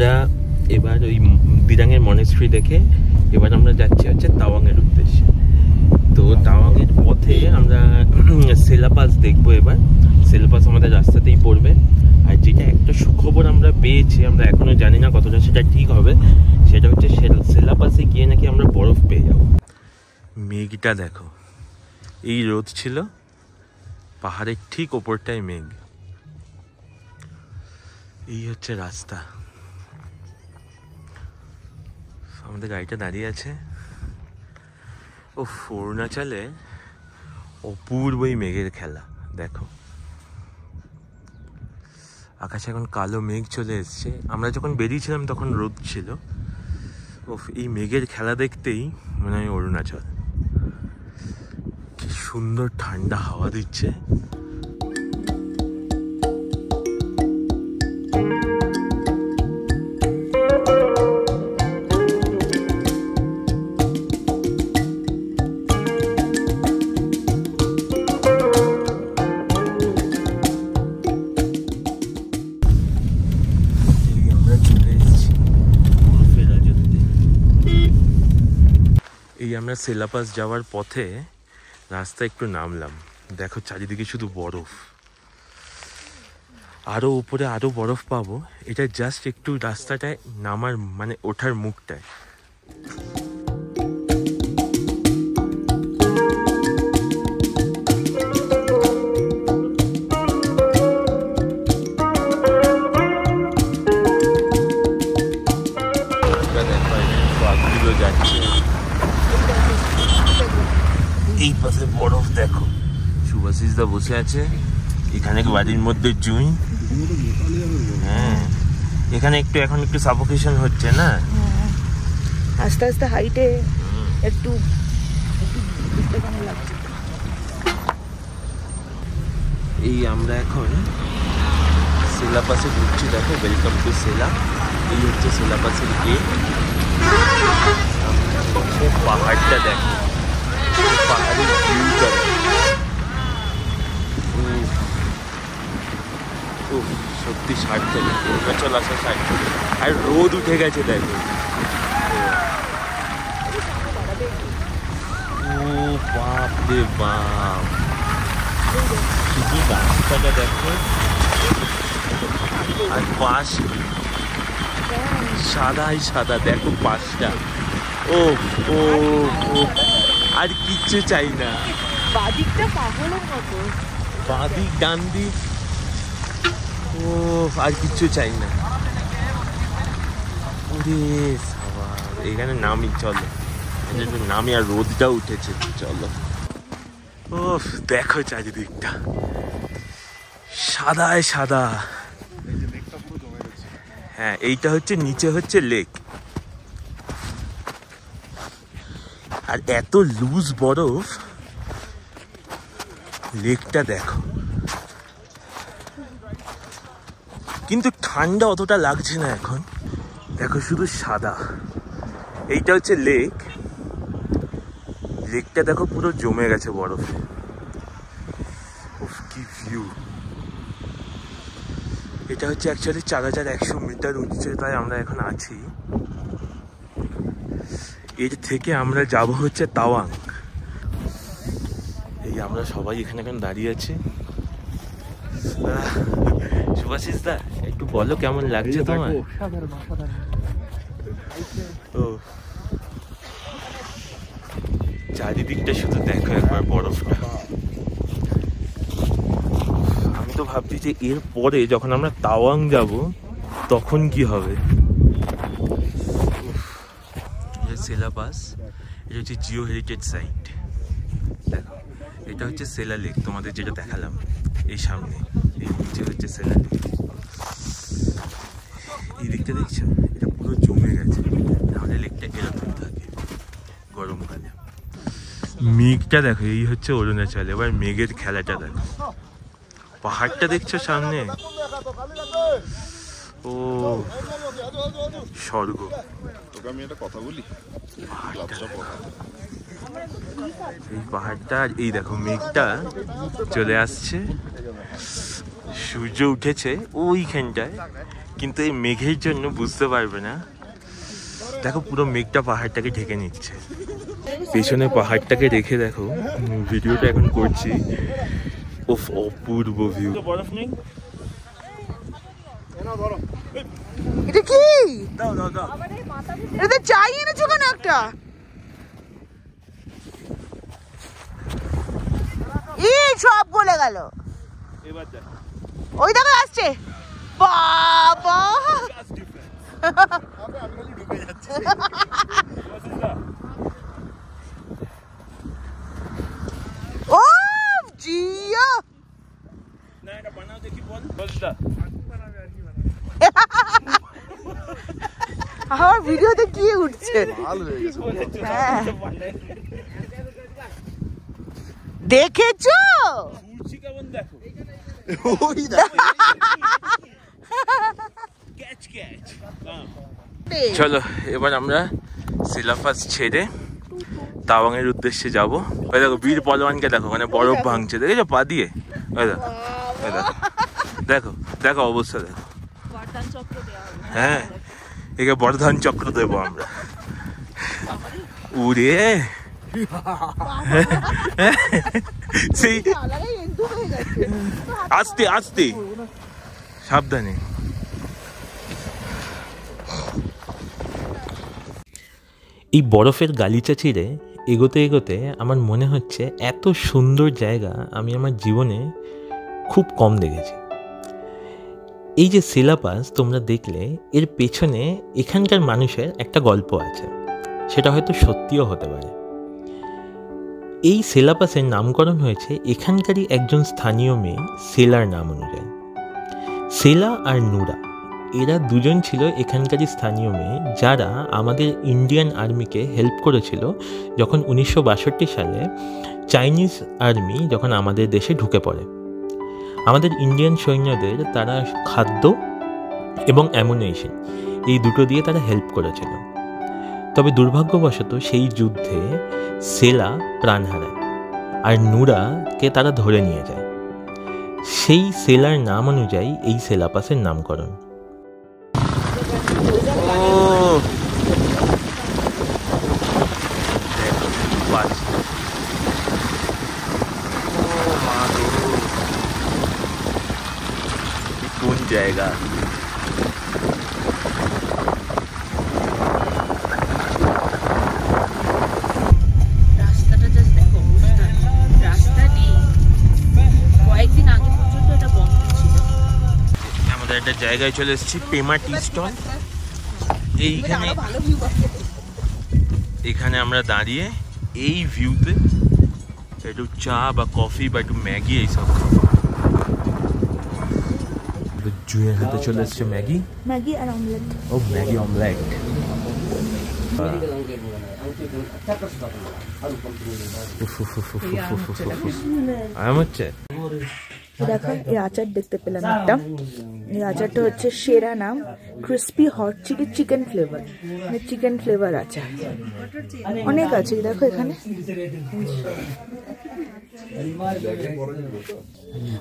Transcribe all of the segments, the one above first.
আমরা এবার ওই দিরাঙের মনেস্ট্রি দেখে এবার আমরা যাচ্ছি হচ্ছে তাওয়াংয়ের উদ্দেশ্যে। তো তাওয়াংয়ের পথে আমরা সেলা পাস দেখবো। এবার সেলা পাস আমাদের রাস্তাতেই পড়বে। আর যেটা একটা সুখবর আমরা পেয়েছি, আমরা এখনো জানি না কতটা সেটা ঠিক হবে, সেটা হচ্ছে সেলা পাসে গিয়ে নাকি আমরা বরফ পেয়ে যাবো। মেঘটা দেখো, এই রোদ ছিল, পাহাড়ের ঠিক ওপরটাই মেঘ। এই হচ্ছে রাস্তা। আমাদের গাড়িটা দাঁড়িয়ে আছে। ও অরুণাচলে অপূর্বই মেঘের খেলা দেখো। আকাশে এখন কালো মেঘ চলে এসছে। আমরা যখন বেরিয়েছিলাম তখন রোদ ছিল। ও এই মেঘের খেলা দেখতেই মনে হয় অরুণাচল। কি সুন্দর ঠান্ডা হাওয়া দিচ্ছে। আমরা সেলা পাস যাওয়ার পথে রাস্তা একটু নামলাম, দেখো চারিদিকে শুধু বরফ, আরো উপরে আরো বরফ পাবো। এটা জাস্ট একটু রাস্তাটায় নামার মানে ওঠার মুখটায়। এই পাশে বরফ দেখো, সুভাষিস দা বসে আছে এখানে বাড়ির মধ্যে জুই। হ্যাঁ, এখানে একটু এখন একটু সাফোকেশন হচ্ছে না, আস্তে আস্তে হাইটে একটু লাগছে। এই আমরা এখন সেলা পাসে ঢুকছি, দেখো ওয়েলকাম টু সেলা। এই হচ্ছে সেলা পাসের গেট। পাহাড়টা দেখো, পাহাড়ের ভিউটা সত্যি সার্থক, অরুণাচল আসা সার্থক। আর রোদ উঠে গেছে দেখো। ও বাপ রে বাপ, শুধু রাস্তাটা দেখো আর পাশ সাদাই সাদা দেখো পাশটা। ও ও ও আর কিচ্ছু চাই না। বাদিকটা পাগলের মতো, বাদিক ডান দিক, ও আর কিচ্ছু চাই না। ওরে সাবাস, এখানে নামি, চলো নামি। আর রোদটা উঠেছে, চলো। ও দেখো চারিদিকটা সাদায় সাদা। হ্যাঁ, এইটা হচ্ছে নিচে হচ্ছে লেক। আর এত লুজ বরফ, লেকটা দেখো। কিন্তু ঠান্ডা অতটা লাগছে না এখন, দেখো শুধু সাদা। এইটা হচ্ছে লেক। লেকটা দেখো পুরো জমে গেছে বরফে। কি ভিউ। এটা হচ্ছে অ্যাকচুয়ালি 4100 মিটার উচ্চতায় আমরা এখন আছি। এর থেকে আমরা যাব হচ্ছে তাওয়াং। এই আমরা সবাই এখানে এখন দাঁড়িয়ে আছি। সুভাষিস দা, একটু বলো কেমন লাগছে তোমার? ও চারিদিকটা শুধু দেখো একবার বরফটা। আমি তো ভাবছি যে এর পরে যখন আমরা তাওয়াং যাব তখন কি হবে। সেলা পাস, এটা হচ্ছে জিও হেরিটেজ সাইট। দেখো এটা হচ্ছে সেলা লেক, তোমাদের যেটা দেখালাম এই সামনে। এই নিচে হচ্ছে সেলা লেক। এই দিকটা দেখছো, এটা পুরো জমে গেছে। তাহলে লেকটা এরকম থাকে গরমকালে। মেঘটা দেখো, এই হচ্ছে অরুণাচল। এবার মেঘের খেলাটা দেখো। পাহাড়টা দেখছো সামনে, ও স্বর্গ। আমি একটা কথা বলি, এই পাহাড়টা, এই দেখো মেঘটা চলে আসছে, সূর্য উঠেছে ওইখানটায়, কিন্তু এই মেঘের জন্য বুঝতে পারবে না। দেখো পুরো মেঘটা পাহাড়টাকে ঢেকে নিচ্ছে। পেছনে পাহাড়টাকে রেখে দেখো ভিডিওটা এখন করছি। ওফ, অপূর্ব ভিউ। বরফ নেই, এটা কি? দাও দাও দাও। এটা চাই এনেছো কেন একটা? এই সব বলে গেল। এবার দেখো, ওই দেখো আসছে। বাবা ও জিয়া, না এটা বানাও দেখি, বল। আমার ভিডিওতে কি উঠছে? হ্যাঁ দেখেছো? কেমন দেখো, চলো এবার আমরা সিলাপাস ছেড়ে তাওয়াং এর উদ্দেশ্যে যাবো। ওই দেখো বীর পলোয়ানকে দেখো, মানে বরফ ভাঙছে, দেখেছো পা দিয়ে? ওই দেখো, ওই দেখো, দেখো দেখো অবস্থা দেখো। হ্যাঁ, একে বর্ধন চক্র দেবো আমরা। উড়ে সেই আস্তে আস্তে, সাবধানে। এই বরফের গালিচা চিরে এগোতে এগোতে আমার মনে হচ্ছে এত সুন্দর জায়গা আমি আমার জীবনে খুব কম দেখেছি। এই যে সিলাপাস তোমরা দেখলে, এর পেছনে এখানকার মানুষের একটা গল্প আছে, সেটা হয়তো সত্যিও হতে পারে। এই সিলাপাসের নামকরণ হয়েছে এখানকারই একজন স্থানীয় মেয়ে সেলার নাম অনুযায়ী। সেলা আর নুরা, এরা দুজন ছিল এখানকারই স্থানীয় মেয়ে, যারা আমাদের ইন্ডিয়ান আর্মিকে হেল্প করেছিল যখন 1962 সালে চাইনিজ আর্মি যখন আমাদের দেশে ঢুকে পড়ে। আমাদের ইন্ডিয়ান সৈন্যদের তারা খাদ্য এবং অ্যামুনিশন এই দুটো দিয়ে তারা হেল্প করেছিল। তবে দুর্ভাগ্যবশত সেই যুদ্ধে সেলা প্রাণ হারায় আর নুরাকে তারা ধরে নিয়ে যায়। সেই সেলার নাম অনুযায়ী এই সিলাপাসের নামকরণ। কোন জায়গা? রাস্তাটা জাস্ট দেখো, রাস্তা নেই। কয়েকদিন আগে পর্যন্ত এটা বন্ধ ছিল। আমাদের একটা জায়গায় চলে এসেছি, পেমা টি স্টল। এইখানে এখানে আমরা দাঁড়িয়ে এই ভিউতে একটু চা বা কফি বা একটু ম্যাগি এইসব খাবো। জুয়ের হাতে চলে এসছে ম্যাগি, ম্যাগি আর অমলেট। ও ম্যাগি অমলেট। আরাম হচ্ছে। দেখো এই আচার দেখতে পেলাম একটা। এই আচারটা হচ্ছে সেরা নাম, crispy hot chilli chicken flavour, মানে চিকেন ফ্লেভার আচার। অনেক আছে দেখো এখানে।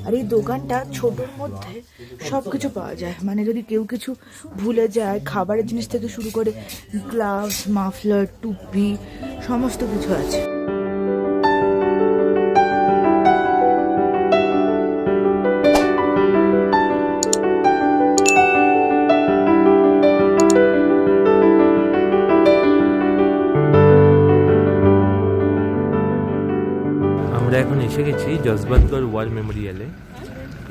আর এই দোকানটা ছোটোর মধ্যে সবকিছু পাওয়া যায়, মানে যদি কেউ কিছু ভুলে যায়, খাবারের জিনিস থেকে শুরু করে গ্লাভস, মাফলার, টুপি, সমস্ত কিছু আছে। আমরা এখন এসে গেছি জসবন্তগড় ওয়ার মেমোরিয়ালে।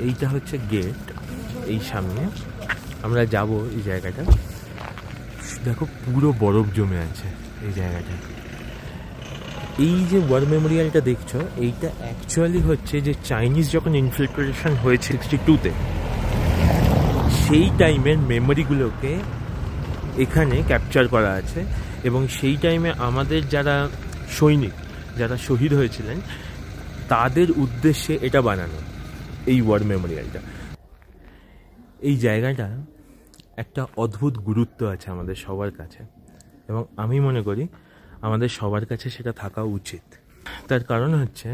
এইটা হচ্ছে গেট, এই সামনে আমরা যাব। এই জায়গাটা দেখো পুরো বরফ জমে আছে এই জায়গাটা। এই যে ওয়ার মেমোরিয়ালটা দেখছো, এইটা অ্যাকচুয়ালি হচ্ছে যে চাইনিজ যখন ইনফিল্ট্রেশন হয়েছে 62-তে, সেই টাইমের মেমোরিগুলোকে এখানে ক্যাপচার করা আছে। এবং সেই টাইমে আমাদের যারা সৈনিক, যারা শহীদ হয়েছিলেন, তাদের উদ্দেশ্যে এটা বানানো এই ওয়ার মেমোরিয়ালটা। এই জায়গাটা একটা অদ্ভুত গুরুত্ব আছে আমাদের সবার কাছে, এবং আমি মনে করি আমাদের সবার কাছে সেটা থাকা উচিত। তার কারণ হচ্ছে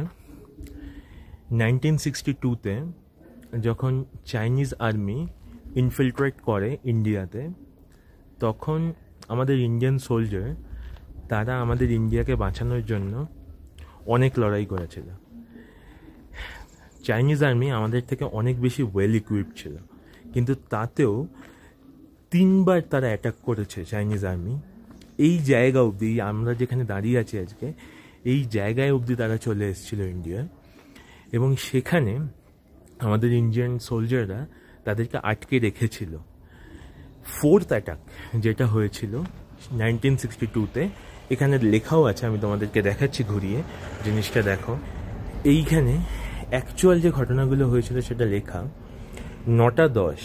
1962-তে যখন চাইনিজ আর্মি ইনফিলট্রেট করে ইন্ডিয়াতে, তখন আমাদের ইন্ডিয়ান সোলজার তারা আমাদের ইন্ডিয়াকে বাঁচানোর জন্য অনেক লড়াই করেছিল। চাইনিজ আর্মি আমাদের থেকে অনেক বেশি ওয়েল ইকুইপড ছিল, কিন্তু তাতেও 3 বার তারা অ্যাটাক করেছে চাইনিজ আর্মি। এই জায়গা অবধি, আমরা যেখানে দাঁড়িয়ে আছি আজকে, এই জায়গায় অবধি তারা চলে এসেছিল ইন্ডিয়ায়, এবং সেখানে আমাদের ইন্ডিয়ান সোলজাররা তাদেরকে আটকে রেখেছিল। 4th অ্যাটাক যেটা হয়েছিল 1962-তে, এখানে লেখাও আছে, আমি তোমাদেরকে দেখাচ্ছি ঘুরিয়ে, জিনিসটা দেখো। এইখানে অ্যাকচুয়াল যে ঘটনাগুলো হয়েছিল সেটা লেখা 9:10,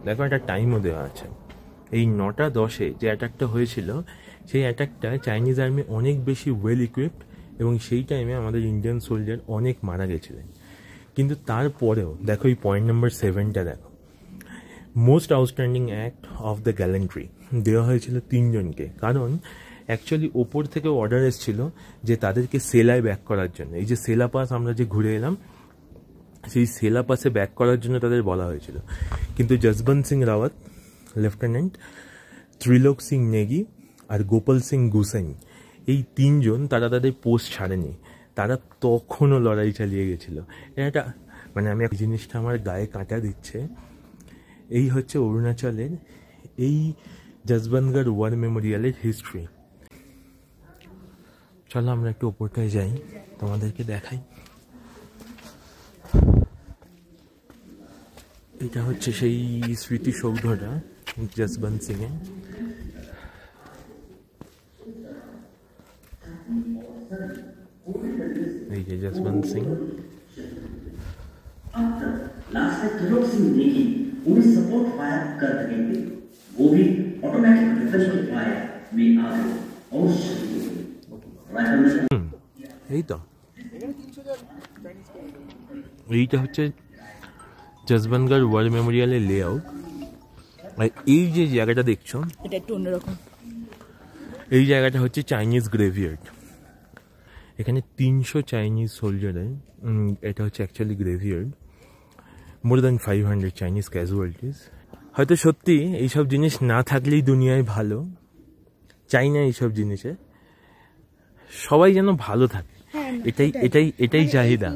দেখো একটা টাইমও দেওয়া আছে। এই 9:10-এ যে অ্যাটাকটা হয়েছিল, সেই অ্যাটাকটা চাইনিজ আর্মি অনেক বেশি ওয়েল ইকুইপড, এবং সেই টাইমে আমাদের ইন্ডিয়ান সোলজার অনেক মারা গেছিলেন। কিন্তু তারপরেও দেখো এই পয়েন্ট নাম্বার 7টা দেখো, most outstanding act of the gallantry দেওয়া হয়েছিল 3 জনকে। কারণ অ্যাকচুয়ালি ওপর থেকে অর্ডার এসেছিল যে তাদেরকে সেলায় ব্যাক করার জন্য। এই যে সেলা পাস আমরা যে ঘুরে এলাম, সেই সেলা পাসে ব্যাক করার জন্য তাদের বলা হয়েছিল। কিন্তু যশবন্ত সিং রাওয়াত, লেফটেন্যান্ট ত্রিলোক সিং নেগি আর গোপাল সিং গুসাইন, এই 3 জন তারা তাদের পোস্ট ছাড়েনি, তারা তখনও লড়াই চালিয়ে গেছিল। এটা মানে আমি এক জিনিসটা আমার গায়ে কাঁটা দিচ্ছে। এই হচ্ছে অরুণাচলের এই যশবন্তগড় ওয়ার মেমোরিয়ালের হিস্ট্রি। চলো আমরা একটু ওপরটায় যাই, তোমাদেরকে দেখাই। এটা হচ্ছে সেই স্মৃতিসৌধটা যশবন্ত সিং এর। এই যে যশবন্ত সিং, लास्ट में त्रिलोक सिंह नेगी उन्हें सपोर्ट फायर कर रहे थे, वो भी ऑटोमेटिक वेपन के फायर में आ गए और এই তো এইটা হচ্ছে যশবন্তগড় ওয়ার মেমোরিয়ালের লেআউট। আর এই যে জায়গাটা দেখছো, এটা একটু অন্যরকম। এই জায়গাটা হচ্ছে চাইনিজ গ্রেভিয়ার্ড। এখানে 300 চাইনিজ সোলজারের, এটা হচ্ছে actually graveyard, more than 500 Chinese casualties. হয়তো সত্যি এইসব জিনিস না থাকলেই দুনিয়ায় ভালো, চাই না এইসব জিনিসে, সবাই যেন ভালো থাকে, এটাই চাহিদা।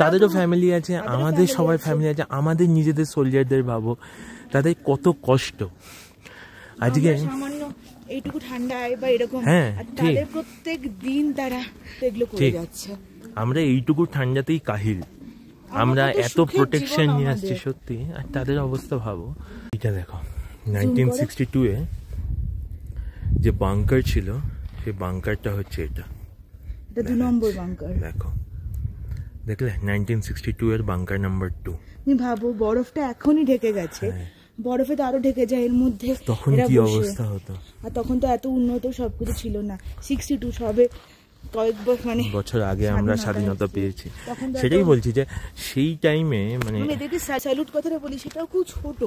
তাদেরও ফ্যামিলি আছে, আমাদের সবার ফ্যামিলি আছে, আমাদের নিজেদের সোলজারদের ভাবো, তাদের কত কষ্ট। আজকে এইটুকু ঠান্ডায় বা এরকম, হ্যাঁ ঠিক, প্রত্যেক দিন তারা এগুলো করে যাচ্ছে। আমরা এইটুকু ঠান্ডাতেই কাহিল, আমরা এত প্রোটেকশন নিয়ে আসছি সত্যি, আর তাদের অবস্থা ভাবো। এটা দেখো 1962-এ যে বাংকার ছিল, সেই বাংকারটা হচ্ছে এটা 2 নম্বর বাংকার। দেখো, দেখলে 1962 এর বাংকার নাম্বার 2। তুমি ভাবো বরফটা এখনই ঢেকে গেছে, বরফে তো আরো ঢেকে যায় এর মধ্যে, তখন কি অবস্থা হতো। আর তখন তো এত উন্নত সবকিছু ছিল না। 62 সবে কয়েক বছর আগে আমরা স্বাধীনতা পেয়েছি। সেটাই বলছি যে সেই টাইমে মানে এদেরকে স্যালুট কথাটা বলি, সেটাও খুব ছোট।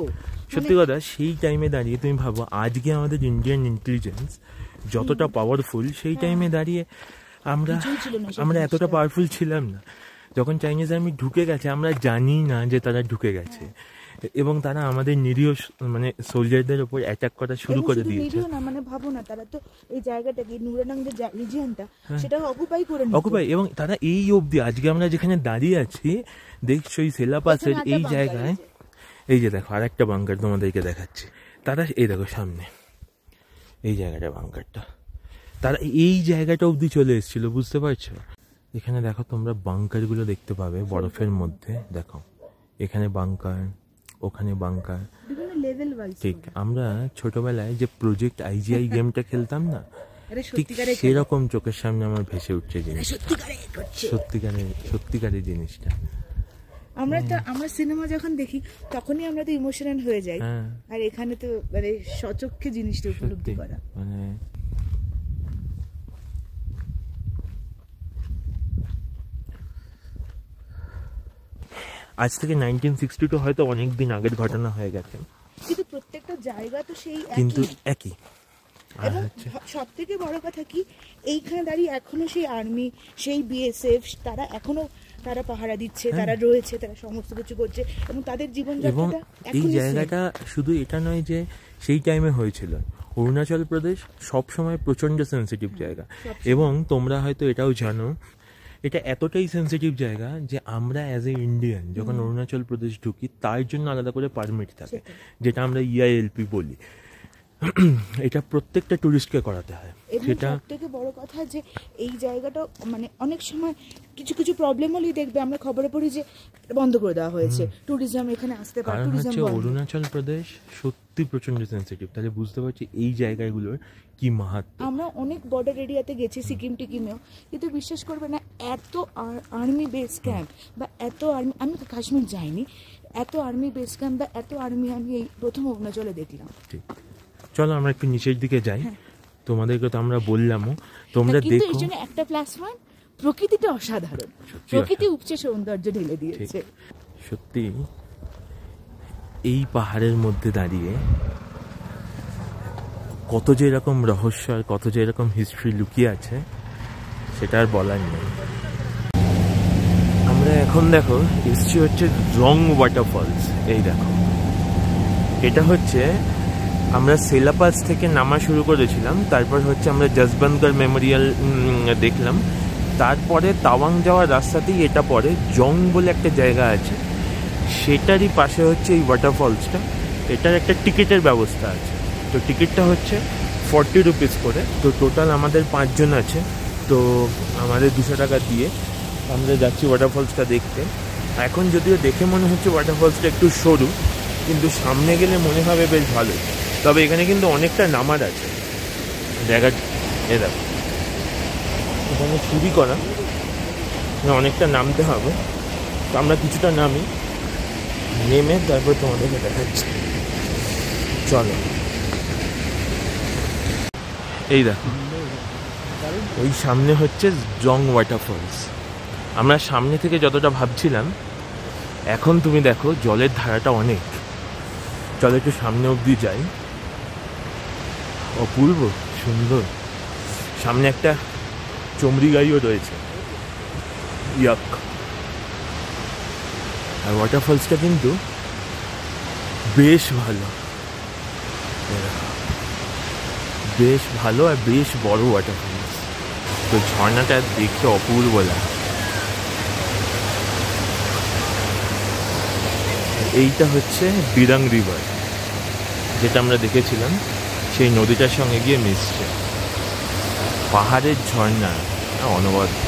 সত্যি কথা, সেই টাইমে দাঁড়িয়ে তুমি ভাবো আজকে আমাদের ইন্ডিয়ান ইন্টেলিজেন্স যতটা পাওয়ারফুল, সেই টাইমে দাঁড়িয়ে আমরা এতটা পাওয়ারফুল ছিলাম না। যখন চাইনিজ আর্মি ঢুকে গেছে, আমরা জানি না যে তারা ঢুকে গেছে, এবং তারা আমাদের নিরীহ মানে সোলজারদের উপর অ্যাটাক করা শুরু করে দিয়েছে। মানে ভাবো না, তারা তো এই জায়গাটাকে নুরানাং যে রিজিয়নটা, সেটা অকুপাই, এবং তারা এই অবধি আজকে আমরা যেখানে দাঁড়িয়ে আছি দেখছো, এই সেলাপাসের এই জায়গায়, এই যে দেখো আরেকটা বাংকার তোমাদেরকে দেখাচ্ছি। তারা এই দেখো সামনে এই জায়গাটা বাংকারটা, তারা এই জায়গাটা অবধি চলে এসেছিল, বুঝতে পারছো? এখানে দেখো তোমরা বাংকারগুলো দেখতে পাবে বরফের মধ্যে, দেখো এখানে বাংকার, ওখানে বাংকার, ঠিক আমরা ছোটবেলায় যে প্রজেক্ট আইজিআই গেমটা খেলতাম না, ঠিক সেরকম চোখের সামনে আমার ভেসে উঠছে জিনিস, সত্যিকারের জিনিসটা। আমরা সিনেমা যখন দেখি তখনই আমরা তো ইমোশনাল হয়ে যাই, আর এখানে তো মানে সচক্ষে জিনিসটা উপলব্ধি করা মানে আজ থেকে 1962 হয়তো অনেক দিন আগের ঘটনা হয়ে গেছে, কিন্তু প্রত্যেকটা জায়গা তো সেই কিন্তু একই। এবং সব থেকে বড় কথা কি, এইখানে দাঁড়িয়ে এখনো সেই আর্মি, সেই বিএসএফ, তারা এখনো তারা পাহারা দিচ্ছে, তারা রয়েছে, তারা সমস্ত কিছু করছে এবং তাদের এবং জীবনযাত্রাটা এই এখনই জায়গাটা শুধু এটা নয় যে সেই টাইমে হয়েছিল, অরুণাচল প্রদেশ সবসময় প্রচণ্ড সেন্সিটিভ জায়গা। এবং তোমরা হয়তো এটাও জানো, এটা এতটাই সেন্সিটিভ জায়গা যে আমরা অ্যাজ এ ইন্ডিয়ান যখন অরুণাচল প্রদেশ ঢুকি তার জন্য আলাদা করে পারমিট থাকে, যেটা আমরা EILP বলি। এটা প্রত্যেকটা ট্যুরিস্টকে করাতে হয়। সেটা সবথেকে বড় কথা যে এই জায়গাটা মানে অনেক সময় কিছু কিছু প্রবলেম হলেই দেখবে আমরা খবরে পড়ি যে বন্ধ করে দেওয়া হয়েছে, ট্যুরিজম এখানে আসতে পারে, কারণ ট্যুরিজম হচ্ছে বন্ধ। অরুণাচল প্রদেশ সত্যি প্রচণ্ড সেন্সিটিভ, তাহলে বুঝতে পারছি এই জায়গাগুলোর কি মাহাত্ম্য। আমরা অনেক বর্ডার এরিয়াতে গেছি, সিকিম টিকিমেও, কিন্তু বিশ্বাস করবে না এত আর্মি বেস ক্যাম্প বা এত আর্মি, আমি তো কাশ্মীর যাইনি, এত আর্মি বেস ক্যাম্প বা এত আর্মি আমি এই প্রথম অরুণাচলে দেখলাম। ঠিক, চলো আমরা একটু নিচের দিকে যাই। তোমাদেরকে তো আমরা বললামও, তোমরা কিন্তু দেখো। এই জন্য একটা প্লাস পয়েন্ট, প্রকৃতিটা অসাধারণ, প্রকৃতি উপচে সৌন্দর্য ঢেলে দিয়েছে। সত্যি এই পাহাড়ের মধ্যে দাঁড়িয়ে কত যে এরকম রহস্য আর কত যে এরকম হিস্ট্রি লুকিয়ে আছে সেটা আর বলার নেই। আমরা এখন দেখো এসছি হচ্ছে জং ওয়াটারফলস। এই দেখো, এটা হচ্ছে আমরা সেলাপাস থেকে নামা শুরু করেছিলাম, তারপর হচ্ছে আমরা জসবন্তগড় মেমোরিয়াল দেখলাম, তারপরে তাওয়াং যাওয়ার রাস্তাতেই এটা পড়ে, জং বলে একটা জায়গা আছে, সেটারই পাশে হচ্ছে এই ওয়াটারফলসটা। এটার একটা টিকিটের ব্যবস্থা আছে, তো টিকিটটা হচ্ছে 40 রুপিস করে। তো টোটাল আমাদের 5 জন আছে, তো আমাদের 200 টাকা দিয়ে আমরা যাচ্ছি ওয়াটারফলসটা দেখতে। এখন যদিও দেখে মনে হচ্ছে ওয়াটারফলসটা একটু সরু, কিন্তু সামনে গেলে মনে হবে বেশ ভালো। তবে এখানে কিন্তু অনেকটা নামার আছে জায়গা, এ দেখো এখানে চুরি করা, অনেকটা নামতে হবে। তো আমরা কিছুটা নামি, নেমে তারপর তোমাদেরকে দেখাচ্ছি। চলো, এই দেখো ওই সামনে হচ্ছে জং ওয়াটারফলস। আমরা সামনে থেকে যতটা ভাবছিলাম, এখন তুমি দেখো জলের ধারাটা অনেক। চলো একটু সামনে অবধি যাই। অপূর্ব সুন্দর, সামনে একটা চমড়ি গাড়িও রয়েছে, ইয়াক। আর ওয়াটারফলসটা কিন্তু বেশ ভালো, বেশ ভালো আর বেশ বড় ওয়াটারফলস। তো ঝর্ণাটা দেখতে অপূর্ব লাগে। এইটা হচ্ছে বিরাং রিভার, যেটা আমরা দেখেছিলাম, সেই নদীটার সঙ্গে গিয়ে মিশছে। পাহাড়ের ঝর্ণা অনবদ্য।